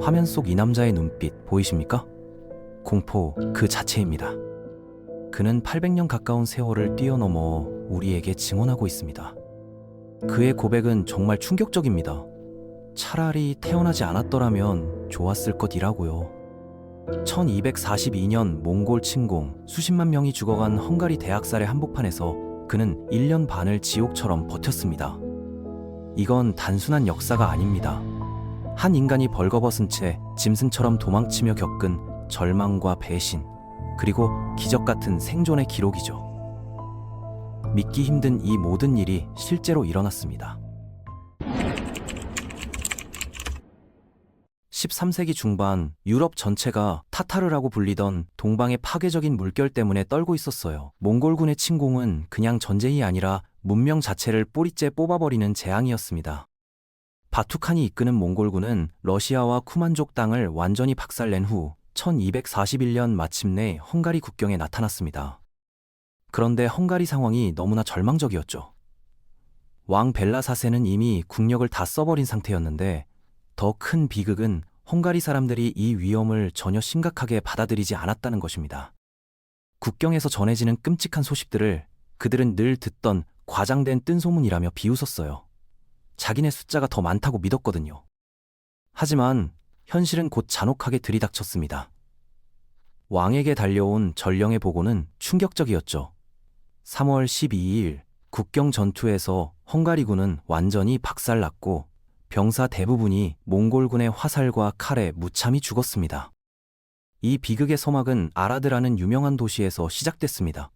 화면 속 이 남자의 눈빛 보이십니까? 공포 그 자체입니다. 그는 800년 가까운 세월을 뛰어넘어 우리에게 증언하고 있습니다. 그의 고백은 정말 충격적입니다. 차라리 태어나지 않았더라면 좋았을 것이라고요. 1242년 몽골 침공, 수십만 명이 죽어간 헝가리 대학살의 한복판에서 그는 1년 반을 지옥처럼 버텼습니다. 이건 단순한 역사가 아닙니다. 한 인간이 벌거벗은 채 짐승처럼 도망치며 겪은 절망과 배신, 그리고 기적 같은 생존의 기록이죠. 믿기 힘든 이 모든 일이 실제로 일어났습니다. 13세기 중반 유럽 전체가 타타르라고 불리던 동방의 파괴적인 물결 때문에 떨고 있었어요. 몽골군의 침공은 그냥 전쟁이 아니라 문명 자체를 뿌리째 뽑아버리는 재앙이었습니다. 바투칸이 이끄는 몽골군은 러시아와 쿠만족 땅을 완전히 박살낸 후 1241년 마침내 헝가리 국경에 나타났습니다. 그런데 헝가리 상황이 너무나 절망적이었죠. 왕 벨라 4세는 이미 국력을 다 써버린 상태였는데 더 큰 비극은 헝가리 사람들이 이 위험을 전혀 심각하게 받아들이지 않았다는 것입니다. 국경에서 전해지는 끔찍한 소식들을 그들은 늘 듣던 과장된 뜬소문이라며 비웃었어요. 자기네 숫자가 더 많다고 믿었거든요. 하지만 현실은 곧 잔혹하게 들이닥쳤습니다. 왕에게 달려온 전령의 보고는 충격적이었죠. 3월 12일 국경 전투에서 헝가리군은 완전히 박살났고 병사 대부분이 몽골군의 화살과 칼에 무참히 죽었습니다. 이 비극의 서막은 아라드라는 유명한 도시에서 시작됐습니다.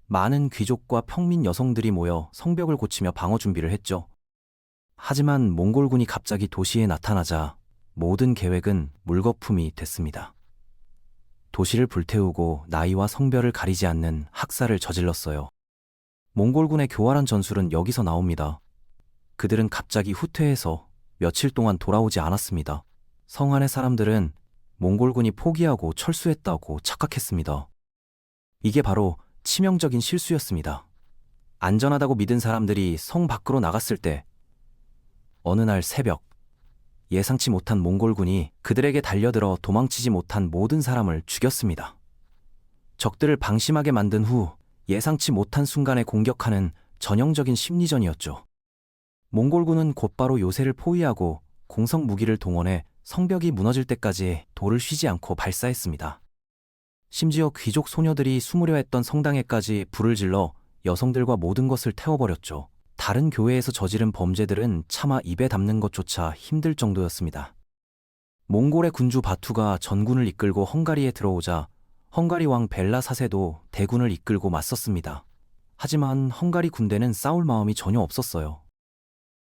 많은 귀족과 평민 여성들이 모여 성벽을 고치며 방어 준비를 했죠. 하지만 몽골군이 갑자기 도시에 나타나자 모든 계획은 물거품이 됐습니다. 도시를 불태우고 나이와 성별을 가리지 않는 학살을 저질렀어요. 몽골군의 교활한 전술은 여기서 나옵니다. 그들은 갑자기 후퇴해서 며칠 동안 돌아오지 않았습니다. 성 안의 사람들은 몽골군이 포기하고 철수했다고 착각했습니다. 이게 바로 치명적인 실수였습니다. 안전하다고 믿은 사람들이 성 밖으로 나갔을 때 어느 날 새벽 예상치 못한 몽골군이 그들에게 달려들어 도망치지 못한 모든 사람을 죽였습니다. 적들을 방심하게 만든 후 예상치 못한 순간에 공격하는 전형적인 심리전이었죠. 몽골군은 곧바로 요새를 포위하고 공성 무기를 동원해 성벽이 무너질 때까지 돌을 쉬지 않고 발사했습니다. 심지어 귀족 소녀들이 숨으려 했던 성당에까지 불을 질러 여성들과 모든 것을 태워버렸죠. 다른 교회에서 저지른 범죄들은 차마 입에 담는 것조차 힘들 정도였습니다. 몽골의 군주 바투가 전군을 이끌고 헝가리에 들어오자 헝가리 왕 벨라 4세도 대군을 이끌고 맞섰습니다. 하지만 헝가리 군대는 싸울 마음이 전혀 없었어요.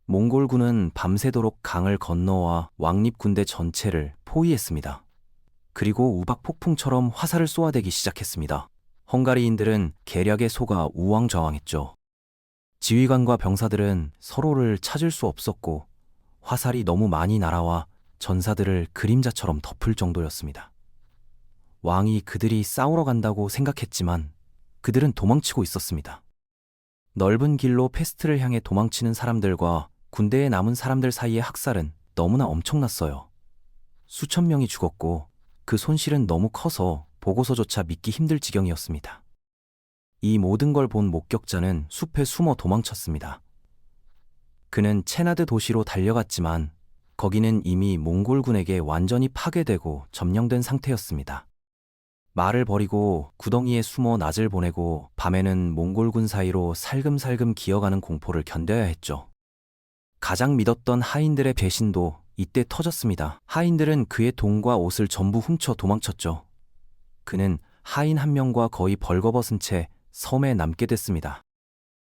몽골군은 밤새도록 강을 건너와 왕립 군대 전체를 포위했습니다. 그리고 우박 폭풍처럼 화살을 쏘아대기 시작했습니다. 헝가리인들은 계략에 속아 우왕좌왕했죠. 지휘관과 병사들은 서로를 찾을 수 없었고 화살이 너무 많이 날아와 전사들을 그림자처럼 덮을 정도였습니다. 왕이 그들이 싸우러 간다고 생각했지만 그들은 도망치고 있었습니다. 넓은 길로 페스트를 향해 도망치는 사람들과 군대에 남은 사람들 사이의 학살은 너무나 엄청났어요. 수천 명이 죽었고 그 손실은 너무 커서 보고서조차 믿기 힘들 지경이었습니다. 이 모든 걸 본 목격자는 숲에 숨어 도망쳤습니다. 그는 체나드 도시로 달려갔지만 거기는 이미 몽골군에게 완전히 파괴되고 점령된 상태였습니다. 말을 버리고 구덩이에 숨어 낮을 보내고 밤에는 몽골군 사이로 살금살금 기어가는 공포를 견뎌야 했죠. 가장 믿었던 하인들의 배신도 이때 터졌습니다. 하인들은 그의 돈과 옷을 전부 훔쳐 도망쳤죠. 그는 하인 한 명과 거의 벌거벗은 채 섬에 남게 됐습니다.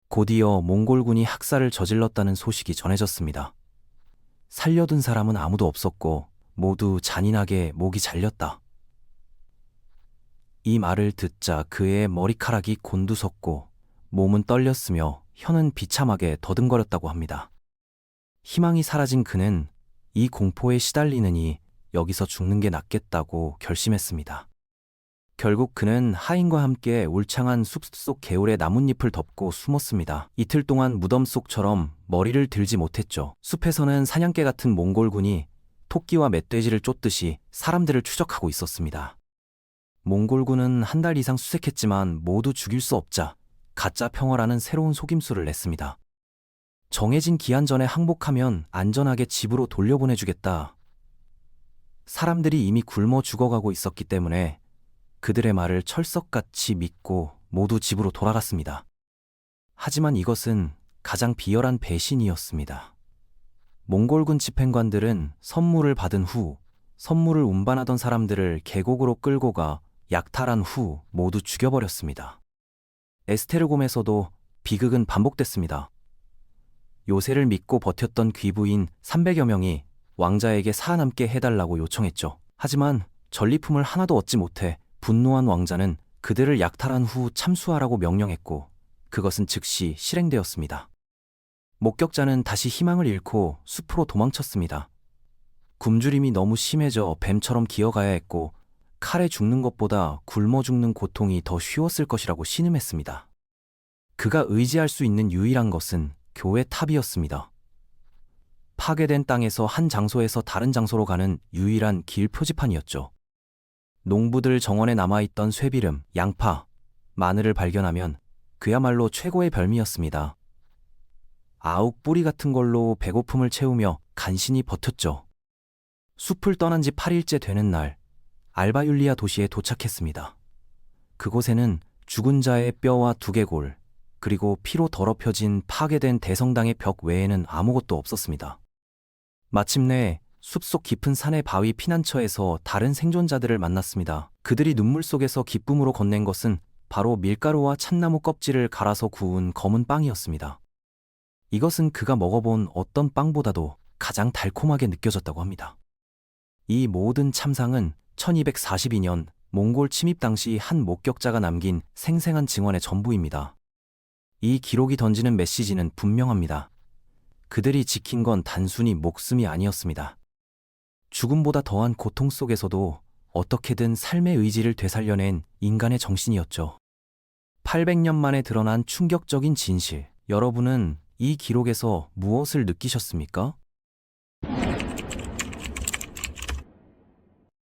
곧이어 몽골군이 학살을 저질렀다는 소식이 전해졌습니다. 살려둔 사람은 아무도 없었고 모두 잔인하게 목이 잘렸다. 이 말을 듣자 그의 머리카락이 곤두섰고 몸은 떨렸으며 혀는 비참하게 더듬거렸다고 합니다. 희망이 사라진 그는 이 공포에 시달리느니 여기서 죽는 게 낫겠다고 결심했습니다. 결국 그는 하인과 함께 울창한 숲속 개울에 나뭇잎을 덮고 숨었습니다. 이틀 동안 무덤 속처럼 머리를 들지 못했죠. 숲에서는 사냥개 같은 몽골군이 토끼와 멧돼지를 쫓듯이 사람들을 추적하고 있었습니다. 몽골군은 한 달 이상 수색했지만 모두 죽일 수 없자 가짜 평화라는 새로운 속임수를 냈습니다. 정해진 기한 전에 항복하면 안전하게 집으로 돌려보내주겠다. 사람들이 이미 굶어 죽어가고 있었기 때문에 그들의 말을 철석같이 믿고 모두 집으로 돌아갔습니다. 하지만 이것은 가장 비열한 배신이었습니다. 몽골군 집행관들은 선물을 받은 후 선물을 운반하던 사람들을 계곡으로 끌고 가 약탈한 후 모두 죽여버렸습니다. 에스테르곰에서도 비극은 반복됐습니다. 요새를 믿고 버텼던 귀부인 300여 명이 왕자에게 살아남게 해달라고 요청했죠. 하지만 전리품을 하나도 얻지 못해 분노한 왕자는 그들을 약탈한 후 참수하라고 명령했고 그것은 즉시 실행되었습니다. 목격자는 다시 희망을 잃고 숲으로 도망쳤습니다. 굶주림이 너무 심해져 뱀처럼 기어가야 했고 칼에 죽는 것보다 굶어 죽는 고통이 더 쉬웠을 것이라고 신음했습니다. 그가 의지할 수 있는 유일한 것은 교회 탑이었습니다. 파괴된 땅에서 한 장소에서 다른 장소로 가는 유일한 길 표지판이었죠. 농부들 정원에 남아있던 쇠비름, 양파, 마늘을 발견하면 그야말로 최고의 별미였습니다. 아욱 뿌리 같은 걸로 배고픔을 채우며 간신히 버텼죠. 숲을 떠난 지 8일째 되는 날, 알바율리아 도시에 도착했습니다. 그곳에는 죽은 자의 뼈와 두개골, 그리고 피로 더럽혀진 파괴된 대성당의 벽 외에는 아무것도 없었습니다. 마침내 숲속 깊은 산의 바위 피난처에서 다른 생존자들을 만났습니다. 그들이 눈물 속에서 기쁨으로 건넨 것은 바로 밀가루와 참나무 껍질을 갈아서 구운 검은 빵이었습니다. 이것은 그가 먹어본 어떤 빵보다도 가장 달콤하게 느껴졌다고 합니다. 이 모든 참상은 1242년 몽골 침입 당시 한 목격자가 남긴 생생한 증언의 전부입니다. 이 기록이 던지는 메시지는 분명합니다. 그들이 지킨 건 단순히 목숨이 아니었습니다. 죽음보다 더한 고통 속에서도 어떻게든 삶의 의지를 되살려낸 인간의 정신이었죠. 800년 만에 드러난 충격적인 진실. 여러분은 이 기록에서 무엇을 느끼셨습니까?